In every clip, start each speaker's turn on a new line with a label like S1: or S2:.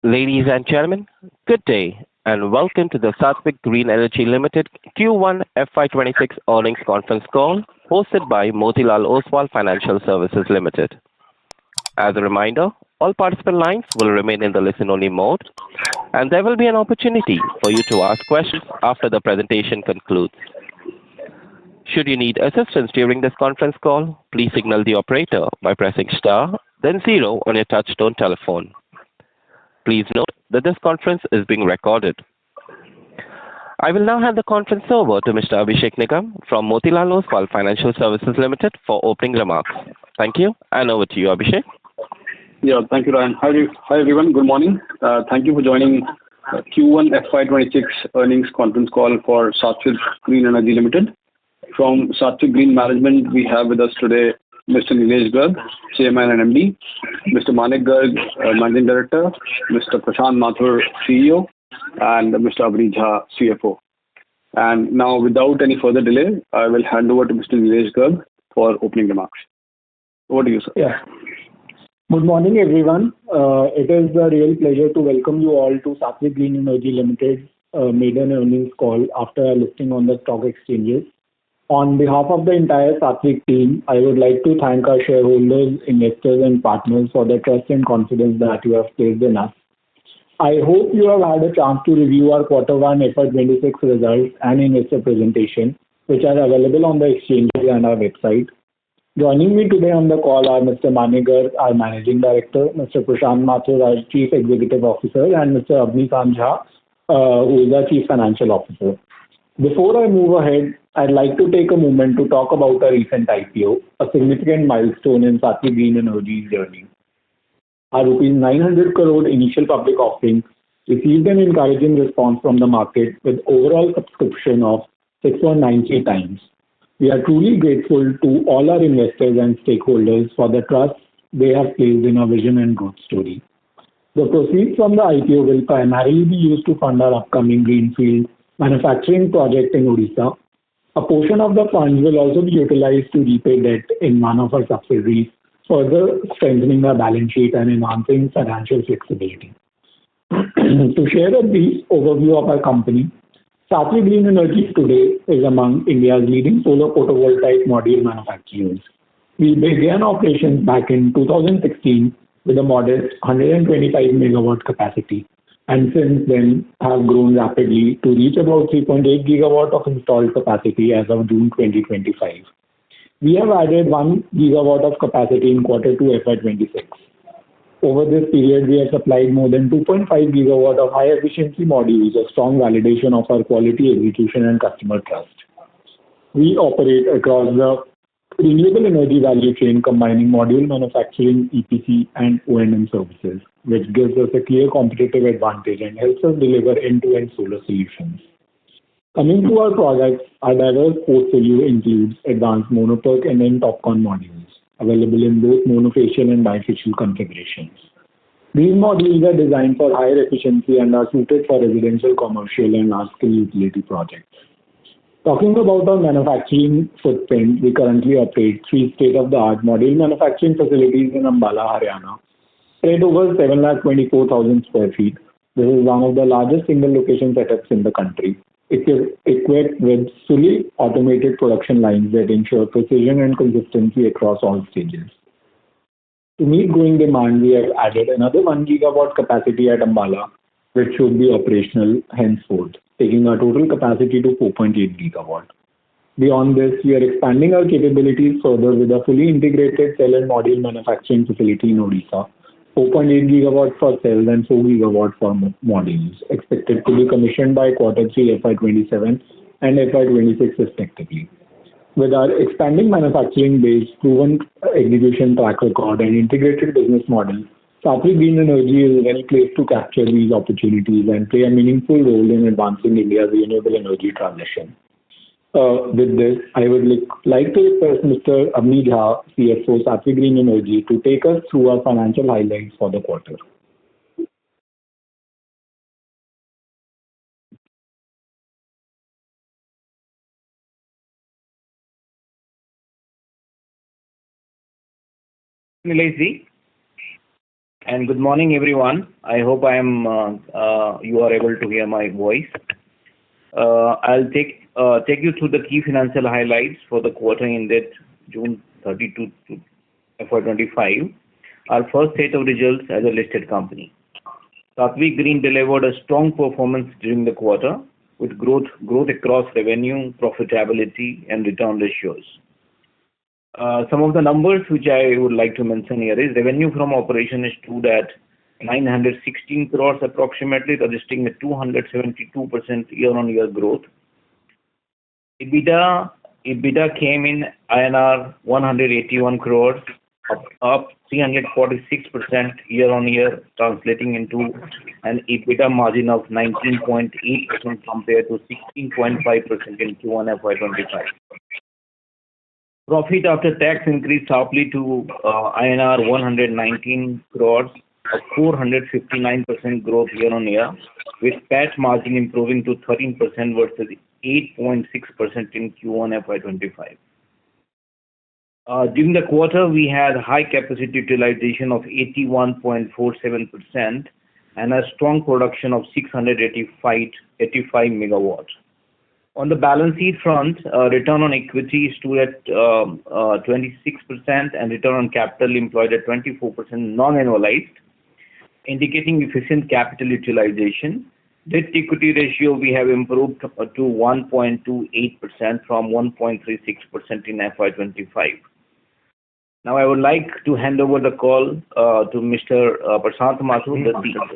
S1: Ladies and gentlemen, good day and welcome to the Saatvik Green Energy Limited Q1FY26 earnings conference call hosted by Motilal Oswal Financial Services Limited. As a reminder, all participant lines will remain in the listen-only mode, and there will be an opportunity for you to ask questions after the presentation concludes. Should you need assistance during this conference call, please signal the operator by pressing star, then zero on your touch-tone telephone. Please note that this conference is being recorded. I will now hand the conference over to Mr. Abhishek Nigam from Motilal Oswal Financial Services Limited for opening remarks. Thank you, and over to you, Abhishek.
S2: Yeah, thank you, Ryan. Hi everyone. Good morning. Thank you for joining Q1FY26 earnings conference call for Saatvik Green Energy Limited. From Saatvik Green Management, we have with us today Mr. Nilesh Garg, Chairman and MD, Mr. Manik Garg, Managing Director, Mr. Prashant Mathur, CEO, and Mr. Avani Jha, CFO. And now, without any further delay, I will hand over to Mr. Nilesh Garg for opening remarks. Over to you, sir.
S3: Yeah. Good morning, everyone. It is a real pleasure to welcome you all to Saatvik Green Energy Limited's maiden earnings call after a listing on the stock exchanges. On behalf of the entire Saatvik team, I would like to thank our shareholders, investors, and partners for the trust and confidence that you have placed in us. I hope you have had a chance to review our Q1 FY26 results and investor presentation, which are available on the exchanges and our website. Joining me today on the call are Mr. Manik Garg, our Managing Director, Mr. Prashant Mathur, our Chief Executive Officer, and Mr. Avani Jha, who is our Chief Financial Officer. Before I move ahead, I'd like to take a moment to talk about our recent IPO, a significant milestone in Saatvik Green Energy's journey. Our rupees 900 crore initial public offering received an encouraging response from the market with overall subscription of 6.93 times. We are truly grateful to all our investors and stakeholders for the trust they have placed in our vision and growth story. The proceeds from the IPO will primarily be used to fund our upcoming greenfield manufacturing project in Odisha. A portion of the funds will also be utilized to repay debt in one of our subsidiaries, further strengthening our balance sheet and enhancing financial flexibility. To share a brief overview of our company, Saatvik Green Energy today is among India's leading solar photovoltaic module manufacturers. We began operations back in 2016 with a modest 125 megawatt capacity, and since then have grown rapidly to reach about 3.8 gigawatt of installed capacity as of June 2025. We have added 1 gigawatt of capacity in Q2 FY26. Over this period, we have supplied more than 2.5 gigawatt of high-efficiency modules, a strong validation of our quality execution and customer trust. We operate across the renewable energy value chain, combining module manufacturing, EPC, and O&M services, which gives us a clear competitive advantage and helps us deliver end-to-end solar solutions. Coming to our products, our diverse portfolio includes advanced mono-PERC and TOPCon modules, available in both monofacial and bifacial configurations. These modules are designed for higher efficiency and are suited for residential, commercial, and large-scale utility projects. Talking about our manufacturing footprint, we currently operate 3 state-of-the-art module manufacturing facilities in Ambala, Haryana, spread over 724,000 square feet. This is one of the largest single-location setups in the country. It is equipped with fully automated production lines that ensure precision and consistency across all stages. To meet growing demand, we have added another 1 gigawatt capacity at Ambala, which should be operational henceforth, taking our total capacity to 4.8 gigawatt. Beyond this, we are expanding our capabilities further with a fully integrated cell and module manufacturing facility in Odisha, 4.8 gigawatt for cells and 4 gigawatt for modules, expected to be commissioned by Q3 FY27 and FY26 respectively. With our expanding manufacturing base, proven execution track record, and integrated business model, Saatvik Green Energy is well placed to capture these opportunities and play a meaningful role in advancing India's renewable energy transition. With this, I would like to request Mr. Avani Jha, CFO, Saatvik Green Energy, to take us through our financial highlights for the quarter.
S4: Nilesh ji. and good morning, everyone. I hope you are able to hear my voice. I'll take you through the key financial highlights for the quarter ended June 30 to FY25, our first set of results as a listed company. Saatvik Green delivered a strong performance during the quarter with growth across revenue, profitability, and return ratios. Some of the numbers which I would like to mention here is revenue from operation is stood at 916 crores approximately, registering a 272% year-on-year growth. EBITDA came in INR 181 crores, up 346% year-on-year, translating into an EBITDA margin of 19.8% compared to 16.5% in Q1 FY25. Profit after tax increased sharply to INR 119 crores, a 459% growth year-on-year, with PAT margin improving to 13% versus 8.6% in Q1 FY25. During the quarter, we had high capacity utilization of 81.47% and a strong production of 685 megawatts. On the balance sheet front, return on equity stood at 26% and return on capital employed at 24% non-annualized, indicating efficient capital utilization. Debt equity ratio we have improved to 1.28% from 1.36% in FY25. Now I would like to hand over the call to Mr. Prashant Mathur, the CEO.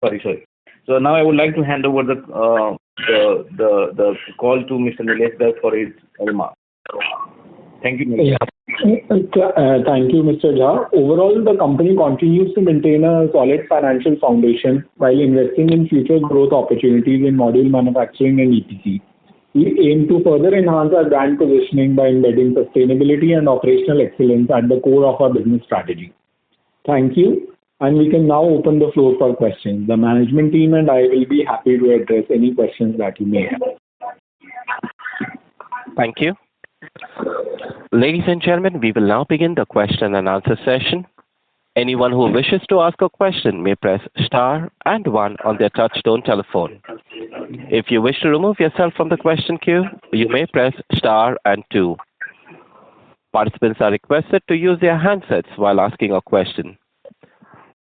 S4: Sorry. So now I would like to hand over the call to Mr. Nilesh Garg for his remarks. Thank you, Nilesh.
S3: Thank you, Mr. Jha. Overall, the company continues to maintain a solid financial foundation while investing in future growth opportunities in module manufacturing and EPC. We aim to further enhance our brand positioning by embedding sustainability and operational excellence at the core of our business strategy. Thank you. And we can now open the floor for questions. The management team and I will be happy to address any questions that you may have.
S1: Thank you. Ladies and gentlemen, we will now begin the question and answer session. Anyone who wishes to ask a question may press star and one on their touch-tone telephone. If you wish to remove yourself from the question queue, you may press star and two. Participants are requested to use their handsets while asking a question.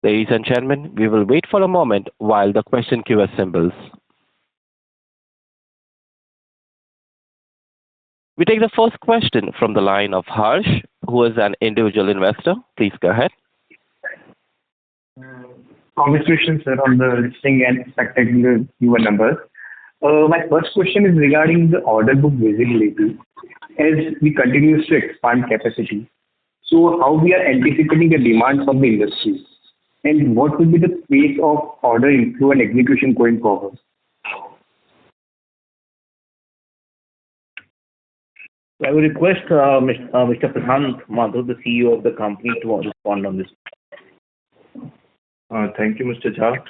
S1: Ladies and gentlemen, we will wait for a moment while the question queue assembles. We take the first question from the line of Harsh, who is an individual investor. Please go ahead.
S5: Congratulations, sir, on the listing and spectacular Q1 numbers. My first question is regarding the order book visibility. As we continue to expand capacity, so how we are anticipating the demand from the industry, and what will be the pace of order inflow and execution going forward?
S4: I will request Mr. Prashant Mathur, the CEO of the company, to respond on this.
S6: Thank you, Mr. Jha,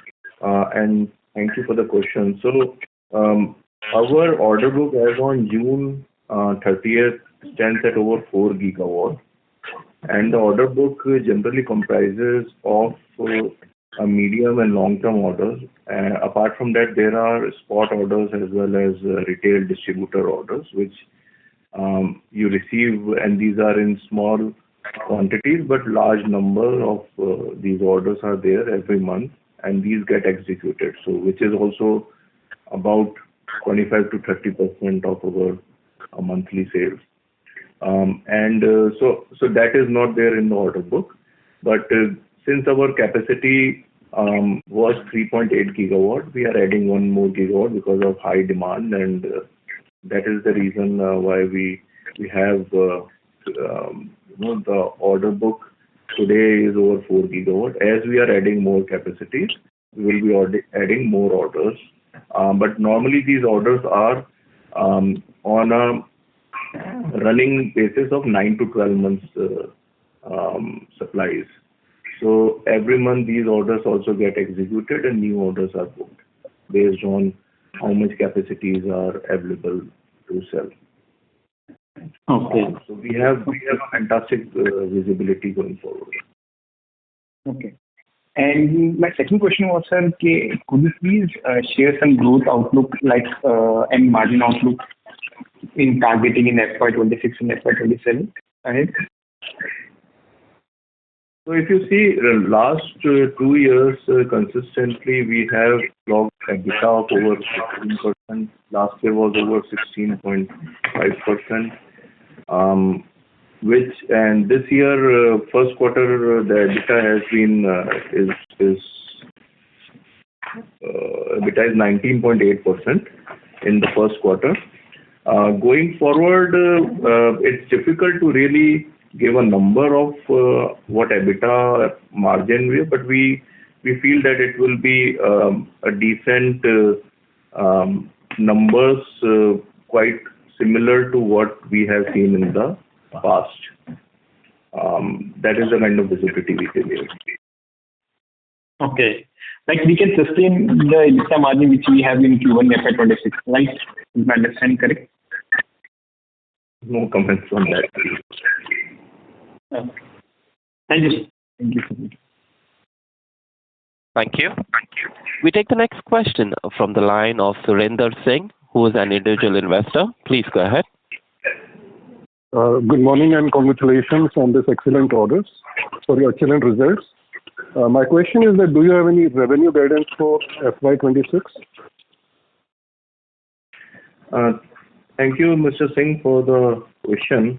S6: and thank you for the question. So, our order book as on June 30th stands at over 4 gigawatt, and the order book generally comprises of a medium and long-term orders. Apart from that, there are spot orders as well as retail distributor orders, which you receive, and these are in small quantities, but large number of these orders are there every month, and these get executed. So, which is also about 25 to 30% of our monthly sales. So that is not there in the order book. But since our capacity was 3.8 gigawatt, we are adding one more gigawatt because of high demand, and that is the reason why we have the order book today is over 4 gigawatt. As we are adding more capacities, we will be adding more orders. But normally these orders are on a running basis of 9 to 12 months supplies. So every month these orders also get executed and new orders are booked based on how much capacities are available to sell.
S3: Okay.
S6: So we have a fantastic visibility going forward.
S5: Okay. And my second question was, sir, could you please share some growth outlook and margin outlook in targeting in FY26 and FY27 ahead?
S6: So if you see the last 2 years consistently, we have logged EBITDA of over 15%. Last year was over 16.5%. And this year, first quarter, the EBITDA has been EBITDA is 19.8% in the first quarter. Going forward, it's difficult to really give a number of what EBITDA margin will, but we feel that it will be a decent numbers, quite similar to what we have seen in the past. That is the kind of visibility we can give.
S5: Okay. Like we can sustain the EBITDA margin which we have in Q1 FY26, right? Is my understanding correct?
S6: No comments on that.
S5: Okay. Thank you. Thank you.
S1: Thank you. We take the next question from the line of Surinder Singh, who is an individual investor. Please go ahead.
S7: Good morning and congratulations on this excellent results. My question is that do you have any revenue guidance for FY26?
S6: Thank you, Mr. Singh, for the question.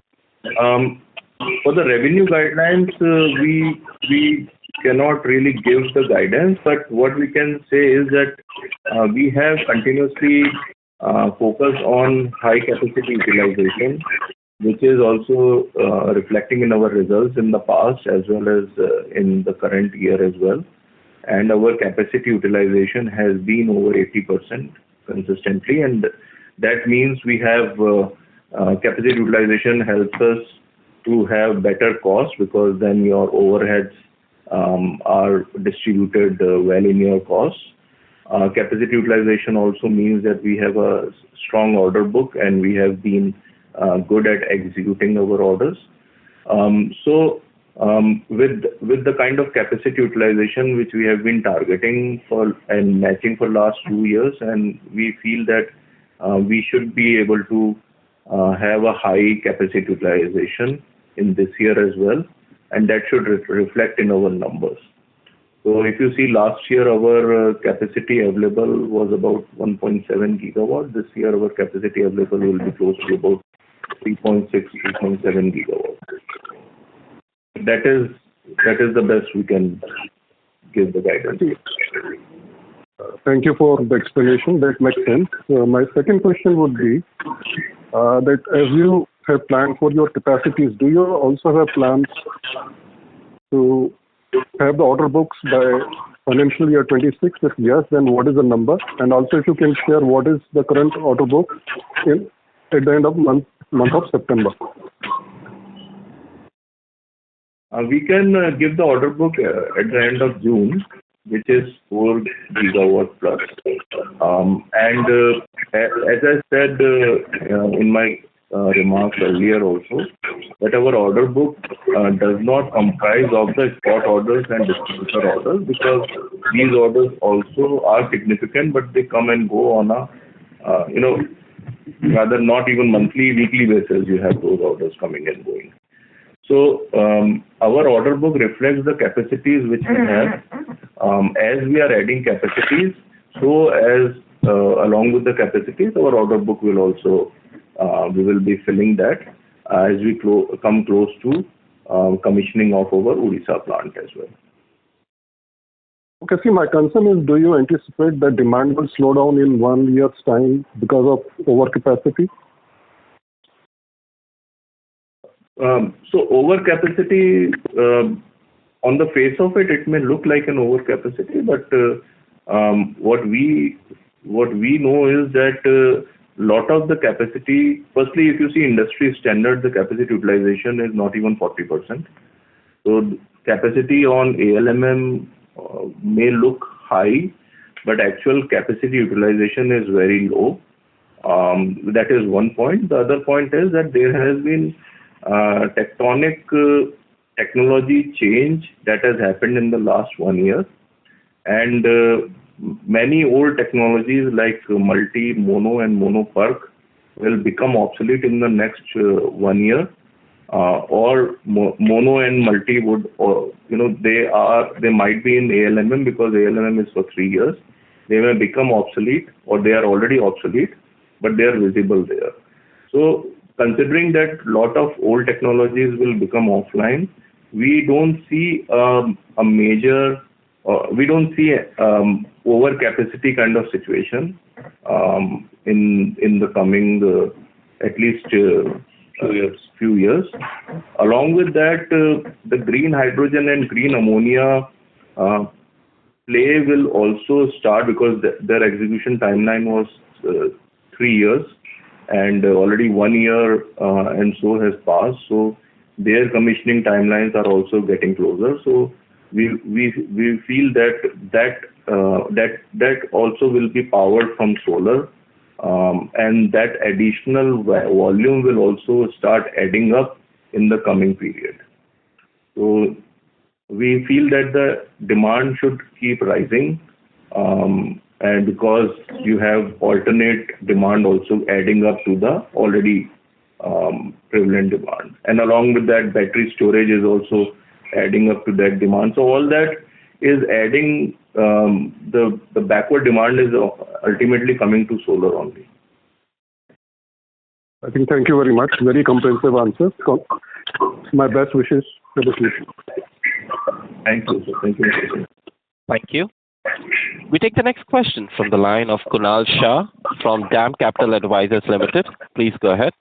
S6: For the revenue guidelines, we cannot really give the guidance, but what we can say is that we have continuously focused on high capacity utilization, which is also reflecting in our results in the past as well as in the current year as well. And our capacity utilization has been over 80% consistently, and that means we have capacity utilization helps us to have better costs because then your overheads are distributed well in your costs. Capacity utilization also means that we have a strong order book and we have been good at executing our orders. So with the kind of capacity utilization which we have been targeting for and matching for last 2 years, and we feel that we should be able to have a high capacity utilization in this year as well, and that should reflect in our numbers. So if you see last year, our capacity available was about 1.7 gigawatt. This year, our capacity available will be close to about 3.6, 3.7 gigawatt. That is the best we can give the guidance.
S7: Thank you for the explanation. That makes sense. My second question would be that as you have planned for your capacities, do you also have plans to have the order books by financial year 26? If yes, then what is the number? And also if you can share what is the current order book at the end of month of September.
S6: We can give the order book at the end of June, which is 4 gigawatt plus. And as I said in my remarks earlier also, that our order book does not comprise of the spot orders and distributor orders, because these orders also are significant, but they come and go on a, rather not even monthly, weekly basis. You have those orders coming and going. So our order book reflects the capacities which we have. As we are adding capacities, so as along with the capacities, our order book will also, we will be filling that as we come close to commissioning of our Odisha plant as well.
S7: Okay, see, my concern is, do you anticipate that demand will slow down in 1 year's time because of overcapacity?
S6: So overcapacity, on the face of it, it may look like an overcapacity, but what we know is that lot of the capacity, firstly, if you see industry standard, the capacity utilization is not even 40%. So capacity on ALMM may look high, but actual capacity utilization is very low. That is one point. The other point is that there has been tectonic technology change that has happened in the last 1 year, and many old technologies like multi, mono, and mono PERC will become obsolete in the next 1 year, or mono and multi would, or they might be in ALMM because ALMM is for 3 years. They may become obsolete, or they are already obsolete, but they are visible there. So considering that lot of old technologies will become offline, we don't see a major, we don't see overcapacity kind of situation in the coming at least few years. Along with that, the green hydrogen and green ammonia play will also start, because their execution timeline was 3 years, and already 1 year and so has passed. So their commissioning timelines are also getting closer. So we feel that also will be powered from solar, and that additional volume will also start adding up in the coming period. So we feel that the demand should keep rising, and because you have alternate demand also adding up to the already prevalent demand, and along with that, battery storage is also adding up to that demand. So all that is adding, the backward demand is ultimately coming to solar only.
S7: I think thank you very much. Very comprehensive answers. My best wishes for the future.
S6: Thank you, sir. Thank you.
S1: Thank you. We take the next question from the line of Kunal Shah from DAM Capital Advisors Limited. Please go ahead.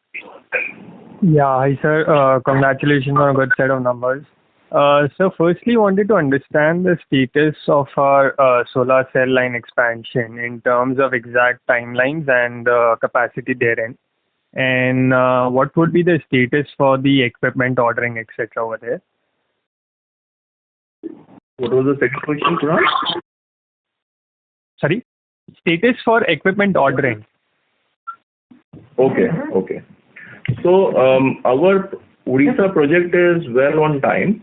S8: Yeah, hi sir. Congratulations on a good set of numbers. So firstly, wanted to understand the status of our solar cell line expansion in terms of exact timelines and capacity therein. And what would be the status for the equipment ordering, etc. over there?
S6: What was the second question, Kunal?
S8: Sorry? Status for equipment ordering.
S6: Okay. So our Odisha project is well on time.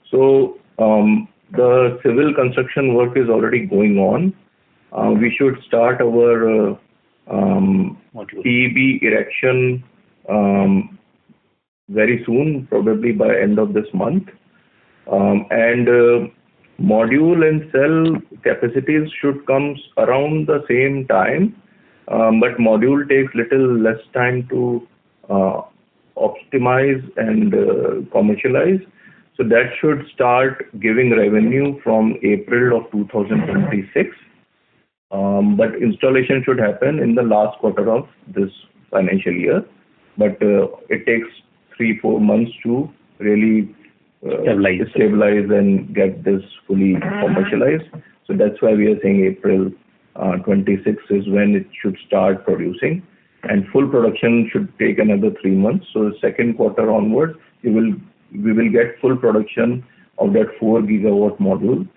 S6: So the civil construction work is already going on. We should start our PEB erection very soon, probably by end of this month. And module and cell capacities should come around the same time, but module takes little less time to optimize and commercialize. So that should start giving revenue from April of 2026. But installation should happen in the last quarter of this financial year. But it takes 3-4 months to really stabilize and get this fully commercialized. So that's why we are saying April 26 is when it should start producing, and full production should take another 3 months. So second quarter onwards, we will get full production of that 4 gigawatt module.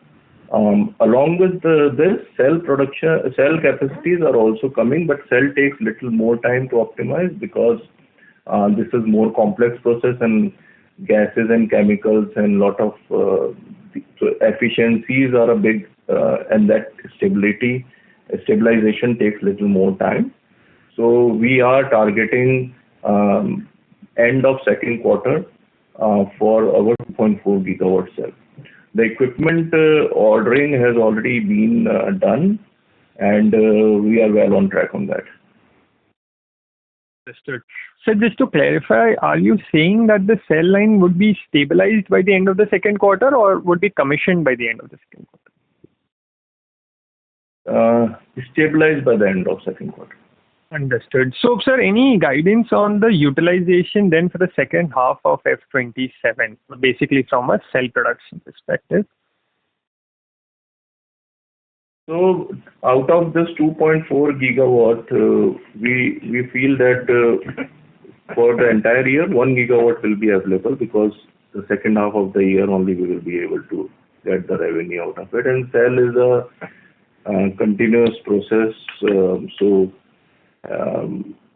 S6: Along with this, cell capacities are also coming, but cell takes little more time to optimize, because this is more complex process, and gases and chemicals and lot of efficiencies are a big, and that stabilization takes little more time. So we are targeting end of second quarter for our 2.4 gigawatt cell. The equipment ordering has already been done, and we are well on track on that.
S8: Understood. So just to clarify, are you saying that the cell line would be stabilized by the end of the second quarter, or would be commissioned by the end of the second quarter?
S6: Stabilized by the end of second quarter.
S8: Understood. So, sir, any guidance on the utilization then for the second half of F27, basically from a cell production perspective?
S6: So, out of this 2.4 gigawatt, we feel that for the entire year, 1 gigawatt will be available, because the second half of the year only we will be able to get the revenue out of it. And cell is a continuous process, so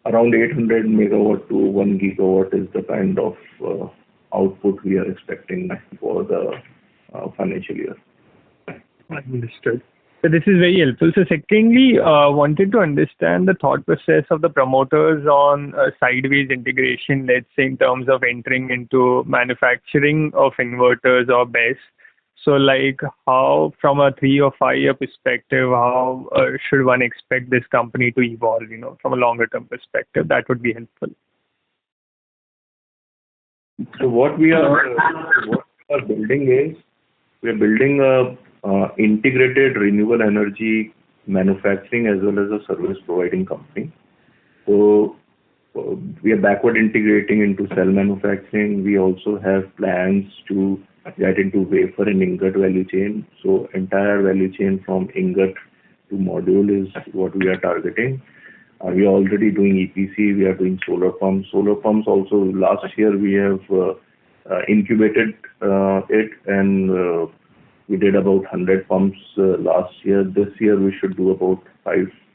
S6: around 800 megawatt to 1 gigawatt is the kind of output we are expecting for the financial year.
S8: Understood. So this is very helpful. So secondly, wanted to understand the thought process of the promoters on sideways integration, let's say in terms of entering into manufacturing of inverters or BESS. So like how, from a 3 or 5 year perspective, how should one expect this company to evolve, from a longer term perspective? That would be helpful.
S6: So what we are building is, we are building a integrated renewable energy manufacturing as well as a service providing company. So we are backward integrating into cell manufacturing. We also have plans to get into wafer and ingot value chain. So entire value chain from ingot to module is what we are targeting. We are already doing EPC. We are doing solar pumps. Solar pumps also, last year we have incubated it, and we did about 100 pumps last year. This year we should do about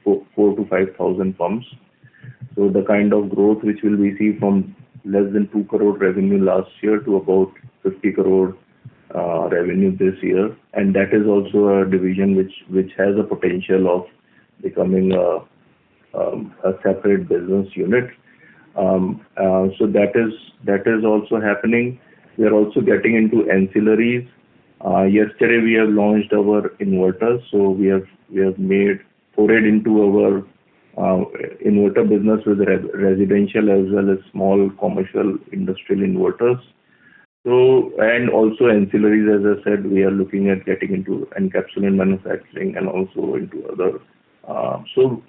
S6: 4,000 to 5,000 pumps. So the kind of growth which will we see from less than 2 crore revenue last year to about 50 crore revenue this year, and that is also a division which has a potential of becoming a separate business unit. So that is also happening. We are also getting into ancillaries. Yesterday we have launched our inverters, so we have forayed into our inverter business with residential as well as small commercial industrial inverters. So, and also ancillaries, as I said, we are looking at getting into encapsulant manufacturing and also into other. So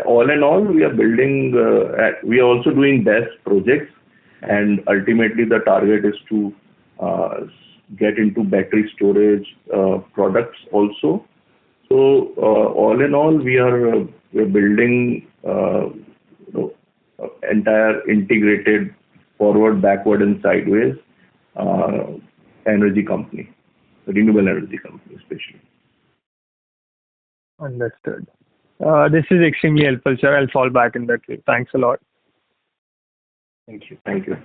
S6: all in all, we are building. We are also doing BESS projects, and ultimately the target is to get into battery storage products also. So all in all, we are building entire integrated forward, backward, and sideways energy company, renewable energy company especially.
S8: Understood. This is extremely helpful, sir. I'll fall back in that way. Thanks a lot.
S6: Thank you. Thank you.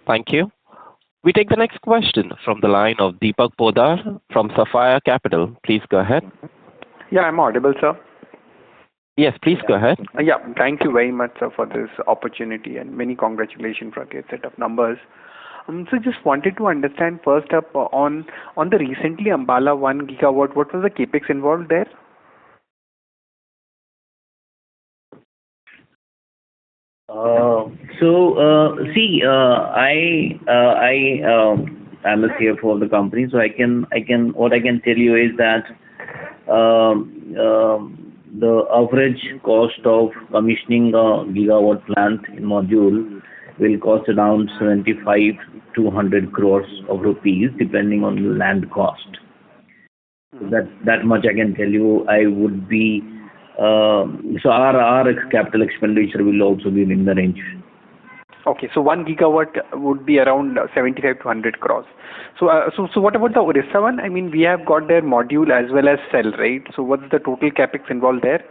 S1: Thank you. We take the next question from the line of Deepak Podar from Sapphire Capital. Please go ahead.
S9: Yeah, I'm audible, sir.
S1: Yes, please go ahead.
S9: Yeah, thank you very much, sir, for this opportunity, and many congratulations for a great set of numbers. So just wanted to understand first up on the recently Ambala 1 gigawatt, what was the capex involved there?
S4: I'm the CFO of the company, so what I can tell you is that the average cost of commissioning a gigawatt plant in module will cost around 75 to 100 crores of rupees, depending on the land cost. That much I can tell you. I would be so our capital expenditure will also be in the range.
S9: Okay, so 1 gigawatt would be around 75 to 100 crores. So what about the Orissa one? I mean, we have got their module as well as cell, right? So what's the total capex involved there?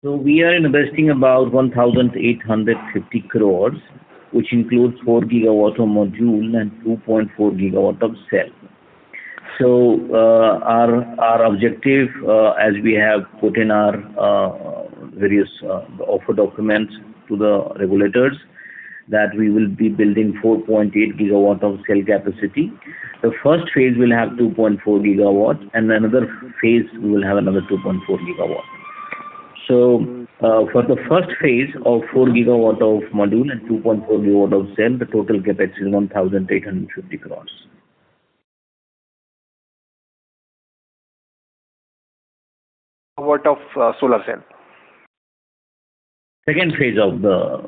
S4: So we are investing about 1,850 crores, which includes 4 gigawatt of module and 2.4 gigawatt of cell. So our objective, as we have put in our various offer documents to the regulators, that we will be building 4.8 gigawatt of cell capacity. The first phase will have 2.4 gigawatt, and another phase we will have another 2.4 gigawatt. So for the first phase of 4 gigawatt of module and 2.4 gigawatt of cell, the total capex is 1,850 crores.
S9: What of solar cell?
S4: Second phase of the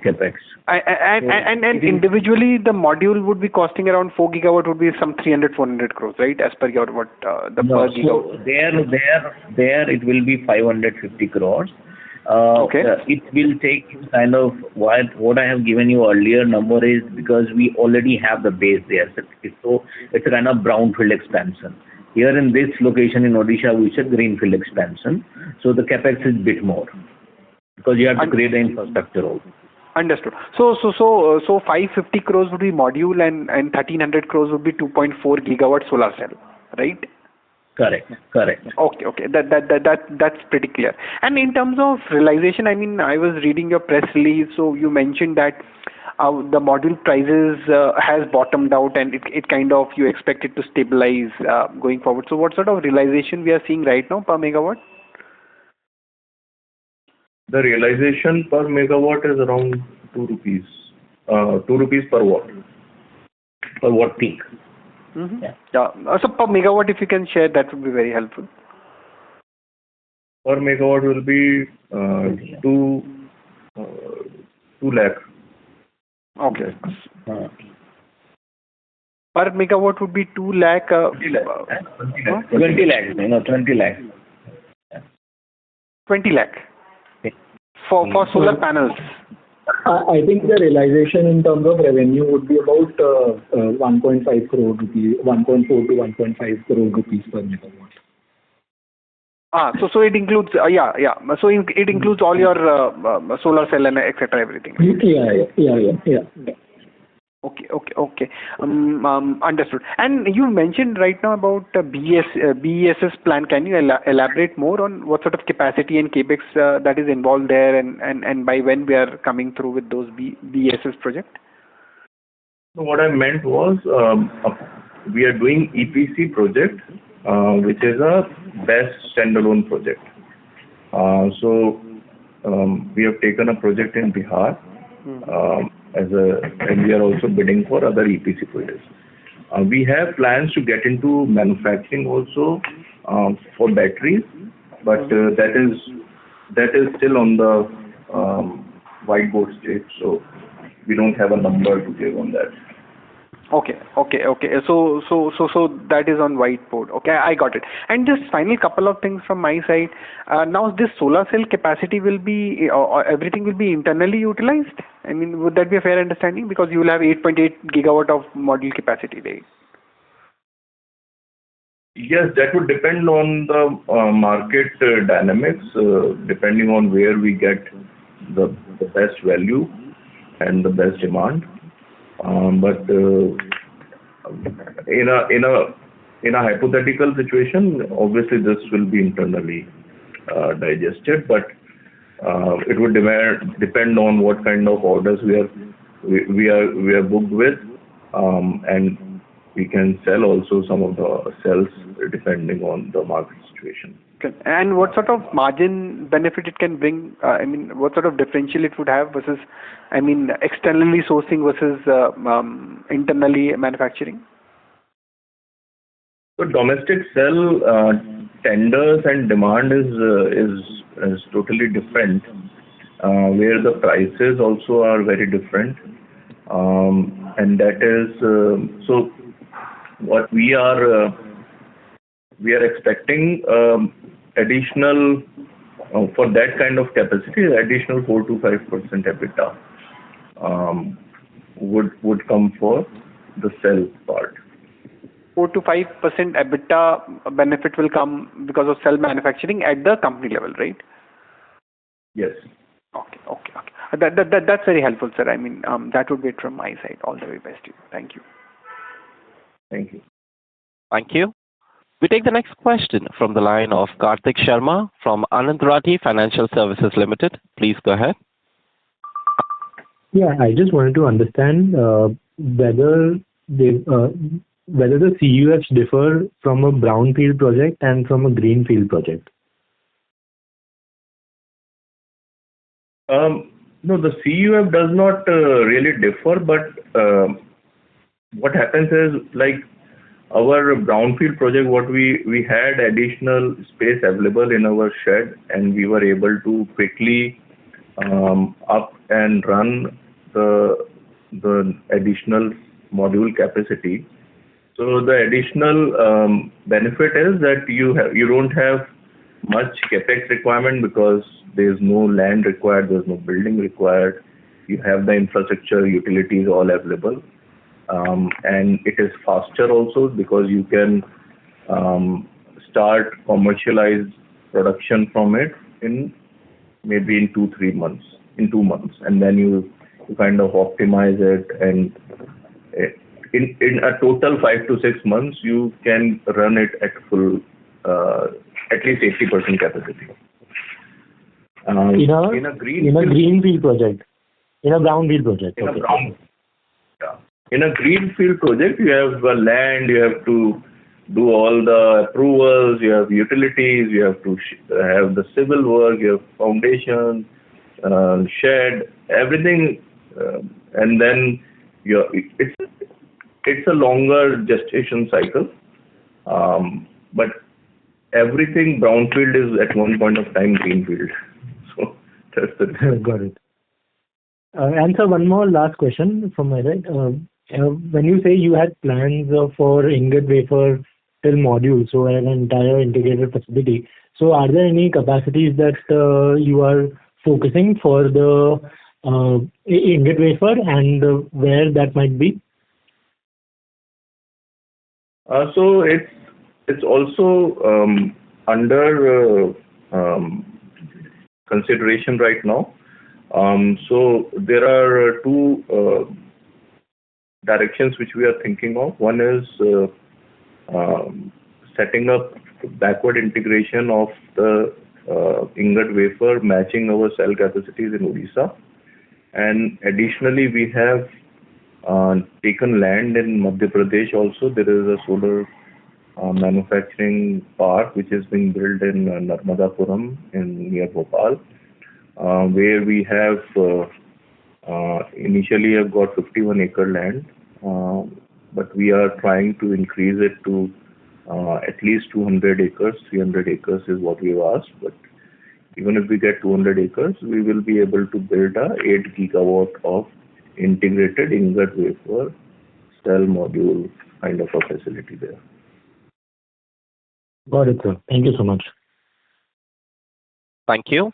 S4: capex.
S9: And individually, the module would be costing around 4 gigawatt, would be some 300-400 crores, right? As per your what the
S4: no,
S9: per gigawatt.
S4: So there it will be 550 crores.
S9: Okay.
S4: It will take kind of what I have given you earlier number is because we already have the base there. So it's a kind of brownfield expansion. Here in this location in Odisha, we said greenfield expansion. So the capex is a bit more because you have to create the infrastructure also.
S9: Understood. So 550 crores would be module and 1,300 crores would be 2.4 gigawatt solar cell, right?
S4: Correct.
S9: Okay. That's pretty clear. And in terms of realization, I mean, I was reading your press release, so you mentioned that the module prices has bottomed out and it kind of you expect it to stabilize going forward. So what sort of realization we are seeing right now per megawatt?
S6: The realization per megawatt is around 2 rupees. 2 rupees per watt peak.
S9: Mm-hmm. Yeah. So per megawatt, if you can share, that would be very helpful.
S6: Per megawatt will be 2 lakh.
S9: Okay. Per megawatt would be 2 lakh.
S4: 20 lakh. 20 lakh.
S9: 20 lakh. For solar panels.
S3: I think the realization in terms of revenue would be about 1.5 crore rupees, 1.4 to 1.5 crore rupees per megawatt.
S9: So it includes So it includes all your solar cell and etc. everything. Right?
S3: Yeah.
S9: Okay. Understood. And you mentioned right now about BESS plan. Can you elaborate more on what sort of capacity and capex that is involved there, and by when we are coming through with those BESS project?
S6: So what I meant was we are doing EPC project, which is a best standalone project. So we have taken a project in Bihar. And we are also bidding for other EPC projects. We have plans to get into manufacturing also for batteries, but that is still on the whiteboard stage, so we don't have a number to give on that.
S9: Okay. So that is on whiteboard. Okay, I got it. And just final couple of things from my side. Now this solar cell capacity will be, everything will be internally utilized? I mean, would that be a fair understanding? Because you will have 8.8 gigawatt of module capacity, right?
S6: Yes, that would depend on the market dynamics, depending on where we get the best value and the best demand. But in a hypothetical situation, obviously this will be internally digested, but it would depend on what kind of orders we are booked with, and we can sell also some of the cells depending on the market situation.
S9: Okay. And what sort of margin benefit it can bring? I mean, what sort of differential it would have versus, I mean, externally sourcing versus internally manufacturing?
S6: So domestic cell tenders and demand is totally different, where the prices also are very different, and that is so what we are expecting additional for that kind of capacity, additional 4 to 5% EBITDA would come for the cell part.
S9: 4 to 5% EBITDA benefit will come because of cell manufacturing at the company level, right?
S6: Yes.
S9: Okay. That's very helpful, sir. I mean, that would be it from my side. All the very best to you. Thank you.
S6: Thank you.
S1: Thank you. We take the next question from the line of Karthik Sharma from Anand Rathi Financial Services Limited. Please go ahead.
S10: Yeah, I just wanted to understand whether the CUFs differ from a brownfield project and from a greenfield project.
S6: No, the CUF does not really differ, but what happens is, like our brownfield project, what we had additional space available in our shed, and we were able to quickly up and run the additional module capacity. So the additional benefit is that you don't have much capex requirement because there's no land required, there's no building required. You have the infrastructure, utilities all available. And it is faster also because you can start commercialize production from it in maybe in 2 months, and then you to kind of optimize it, and in a total 5 to 6 months, you can run it at full, at least 80% capacity.
S10: In a greenfield project, in a brownfield project.
S6: In a greenfield project, you have land, you have to do all the approvals, you have utilities, you have to have the civil work, you have foundation, shed, everything, and then it's a longer gestation cycle. But everything brownfield is at one point of time greenfield. So that's the difference.
S10: Got it. And so one more last question from my side. When you say you had plans for ingot wafer till module, so an entire integrated facility, so are there any capacities that you are focusing for the ingot wafer, and where that might be?
S6: So it's also under consideration right now. So there are two directions which we are thinking of. One is setting up backward integration of the ingot wafer matching our cell capacities in Odisha. And additionally, we have taken land in Madhya Pradesh also. There is a solar manufacturing park which is being built in Narmadapuram near Bhopal, where we have initially have got 51-acre land, but we are trying to increase it to at least 200 acres. 300 acres is what we've asked, but even if we get 200 acres, we will be able to build a 8 gigawatt of integrated ingot wafer cell module kind of a facility there.
S10: Got it, sir. Thank you so much.
S1: Thank you.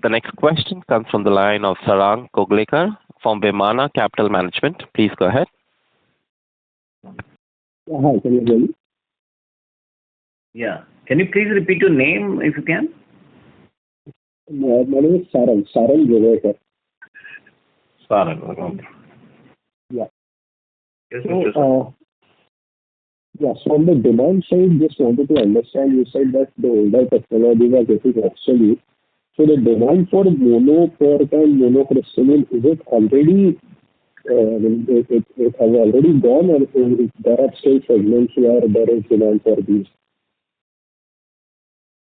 S1: The next question comes from the line of Sarang Koglekar from Vimana Capital Management. Please go ahead.
S11: Hi, can you hear me?
S4: Yeah. Can you please repeat your name if you can?
S11: My name is Sarang Koglekar.
S6: Sarang.
S11: Yeah.
S6: Yes,
S11: so, on the demand side, just wanted to understand, you said that the older technologies are getting obsolete. So the demand for mono PERC and monocrystalline, is it already it has already gone, or there are still segments where there is demand for these?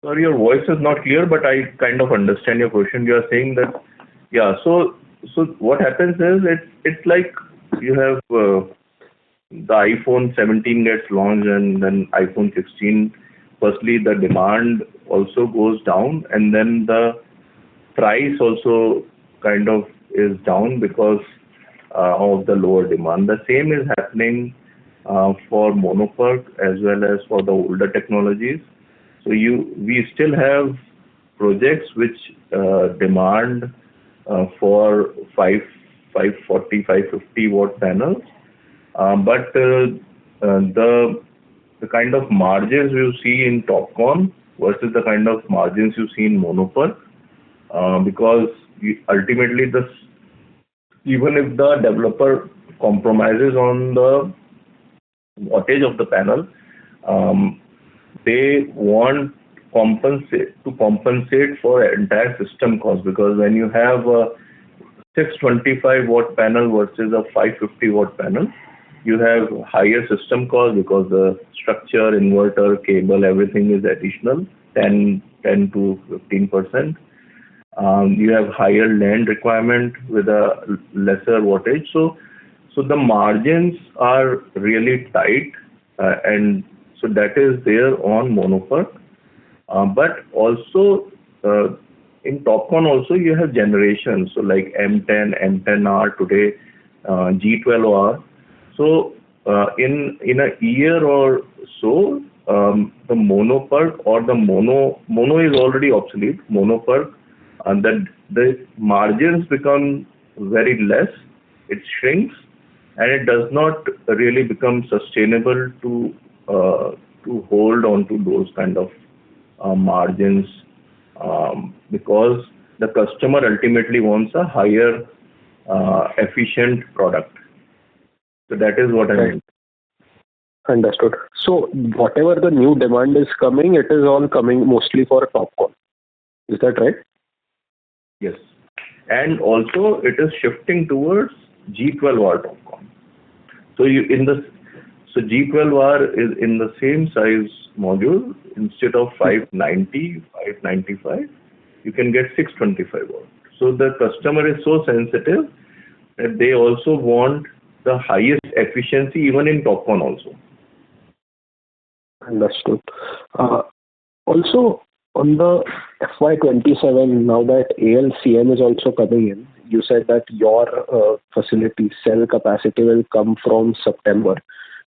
S6: Sorry, your voice is not clear, but I kind of understand your question. You are saying that, so what happens is it's like you have the iPhone 17 gets launched and then iPhone 16. Firstly, the demand also goes down, and then the price also kind of is down because of the lower demand. The same is happening for mono PERC as well as for the older technologies. So we still have projects which demand for 540, 550 watt panels, but the kind of margins you see in TOPCon versus the kind of margins you see in mono PERC, because ultimately even if the developer compromises on the wattage of the panel, they want to compensate for entire system cost, because when you have a 625 watt panel versus a 550 watt panel, you have higher system cost because the structure, inverter, cable, everything is additional, 10 to 15%. You have higher land requirement with a lesser wattage. So the margins are really tight, and so that is there on mono PERC. But also in TOPCon also you have generations, so like M10, M10R today, G12R. So in a year or so, the mono PERC or the mono is already obsolete. Mono PERC, and that the margins become very less. It shrinks, and it does not really become sustainable to hold on to those kind of margins, because the customer ultimately wants a higher efficient product. So that is what I mean.
S11: Understood. So whatever the new demand is coming, it is all coming mostly for TOPCon. Is that right?
S6: Yes. And also it is shifting towards G12R TOPCon. So G12R is in the same size module. Instead of 590, 595, you can get 625 watt. So the customer is so sensitive that they also want the highest efficiency even in TOPCon also.
S11: Understood. Also, on the FY27, now that ALCM is also coming in, you said that your facility cell capacity will come from September,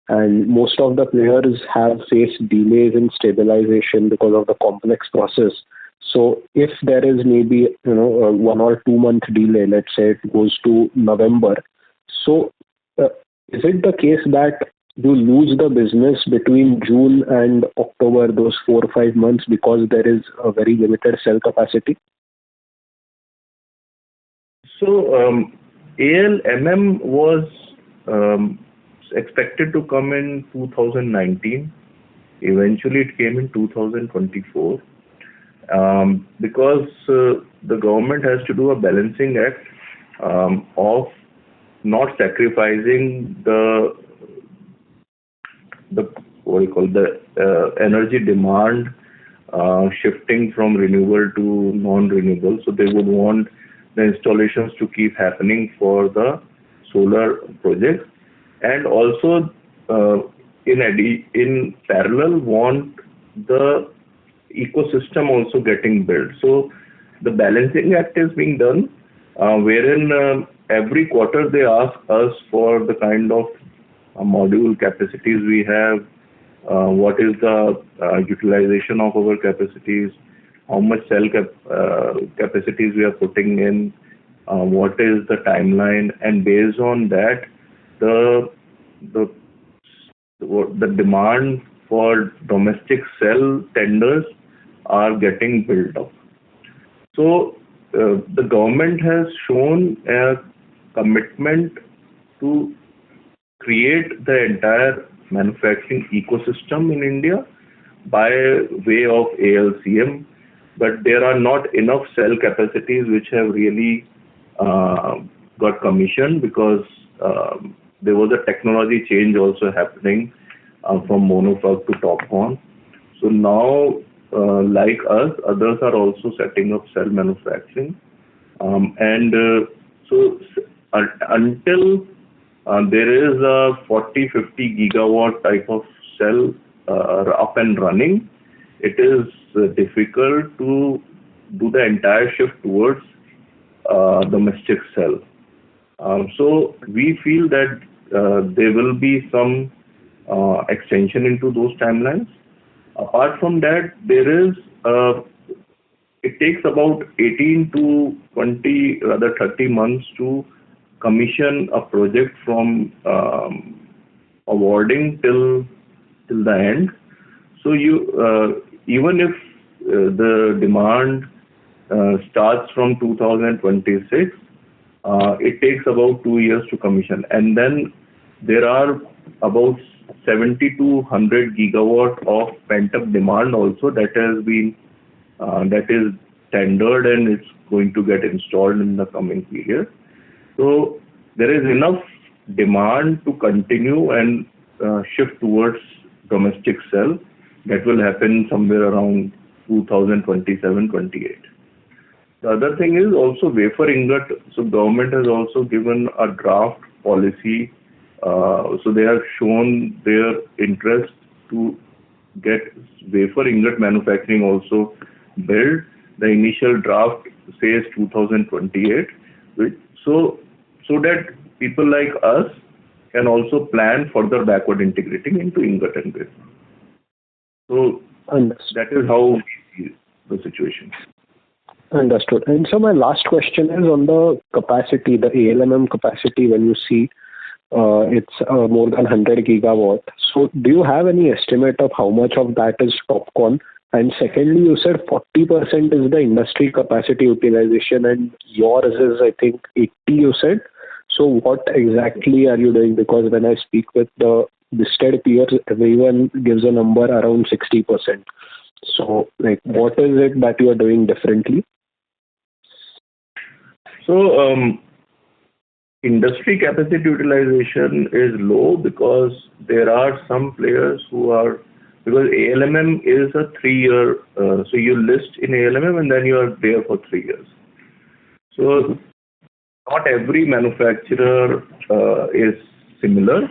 S11: and most of the players have faced delays in stabilization because of the complex process. So if there is maybe a 1 or 2 month delay, let's say it goes to November, so is it the case that you lose the business between June and October, those 4 or 5 months, because there is a very limited cell capacity?
S6: So ALMM was expected to come in 2019. Eventually it came in 2024 because the government has to do a balancing act of not sacrificing the energy demand shifting from renewable to non-renewable. So they would want the installations to keep happening for the solar projects, and also in parallel want the ecosystem also getting built. So the balancing act is being done, wherein every quarter they ask us for the kind of module capacities we have, what is the utilization of our capacities, how much cell capacities we are putting in, what is the timeline, and based on that, the demand for domestic cell tenders are getting built up. So the government has shown a commitment to create the entire manufacturing ecosystem in India by way of ALCM, but there are not enough cell capacities which have really got commissioned because there was a technology change also happening from monofug to TOPCon. So now, like us, others are also setting up cell manufacturing, so until there is a 40-50 gigawatt type of cell up and running, it is difficult to do the entire shift towards domestic cell. So we feel that there will be some extension into those timelines. Apart from that, it takes about 18 to 20, rather 30 months to commission a project from awarding till the end. So even if the demand starts from 2026, it takes about 2 years to commission, and then there are about 70 to 100 gigawatt of pent-up demand also that is tendered and it's going to get installed in the coming period. So there is enough demand to continue and shift towards domestic cell. That will happen somewhere around 2027-28. The other thing is also wafer ingot. So government has also given a draft policy. So they have shown their interest to get wafer ingot manufacturing also built. The initial draft says 2028, so that people like us can also plan further backward integrating into ingot and wafer. So that is how we see the situation.
S11: Understood. And so my last question is on the capacity, the ALMM capacity. When you see it's more than 100 gigawatt. So do you have any estimate of how much of that is TOPCon? And secondly, you said 40% is the industry capacity utilization and yours is, I think, 80, you said. So what exactly are you doing? Because when I speak with the listed peers, everyone gives a number around 60%. So like, what is it that you are doing differently?
S6: So industry capacity utilization is low because there are some players who are, because ALMM is a 3-year, so you list in ALMM and then you are there for 3 years. So not every manufacturer is similar.